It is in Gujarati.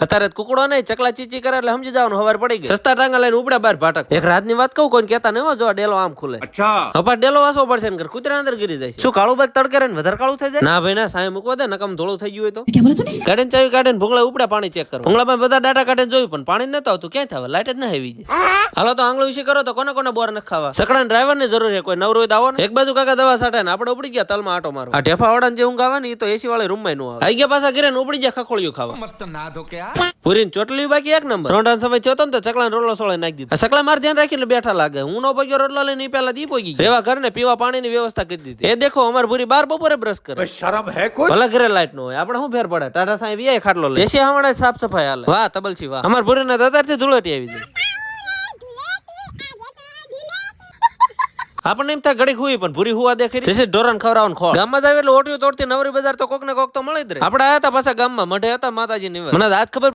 અત્યારે કુકડો નહીં ચકલા ચીચી કરે એટલે સમજી જવાનું ખબર પડી ગઈ સસ્તા ટાંગા લઈને ઉપડ્યા બાર ભાટક એક રાતની વાત કહું કોઈ કેતા નહીં જો ડેલો આમ ખુલે હપા ડેલો વાસવો પડશે ને કૂતરા અંદર ગીરી જાય શું કાળું બાગ તડકે ને વધારે કાળું થઈ જાય ના ભાઈ ના સાય મૂકવા દે નકમ ધોળું થઈ ગયું હોય તો ગાર્ડન ચાવી કાઢે ભૂંગળા ઉપડ્યા પાણી ચેક કરો ભૂંગળામાં બધા ડાટા કાઢે જોયું પણ પાણી નતો આવતું ક્યાં થવા લાઈટ જ ના આવી જાય હાલો તો આંગળું વિશે કરો તો કોને બોર ન ખાવા સકડા ડ્રાઈવર ની જરૂર છે કોઈ નવરો હોય આવો ને એક બાજુ કાકા દવા સાટે ને આપણે ઉપડી ગયા તલમાં આટો મારો આ ઢેફા વાળા જે ઊંઘ આવે ને એ તો એસી વાળા રૂમ માં નું આવે આઈ ગયા પાછા ઘરે ને ઉપડી ગયા ખખોળિયું ખાવા મસ્ત ના ધો કે પૂરી ચોટલી બાકી એક નંબર રોંડા સમય થયો તો ચકલા રોટલો સોળે નાખી દીધો સકલા માર ધ્યાન રાખીને બેઠા લાગે હું નો પગ્યો રોટલો લઈને પેલા દી પોગી રેવા ઘર ને પીવા પાણી ની વ્યવસ્થા કરી દીધી એ દેખો અમાર પૂરી બાર બપોરે બ્રશ કરે શરમ હે કોઈ ભલે ઘરે લાઈટ નો હોય આપણે શું ફેર પડે ટાટા સાહેબ એ ખાટલો લે દેશી હમણાં સાફ સફાઈ હાલે વાહ તબલસી વાહ અમાર પૂરી ને દાદાથી ધૂળેટી આવી જાય આપણને એમ થાય ઘડી હુઈ પણ ભૂરી હુવા દેખી છે ઢોરણ ખવરાવન ખોળ ગામમાં જાય એટલે ઓટિયું તોડતી નવરી બજાર તો કોક ને કોક તો મળી જ રહે આપણે આયા હતા પાછા ગામમાં મઢે હતા માતાજી ની મને આજ ખબર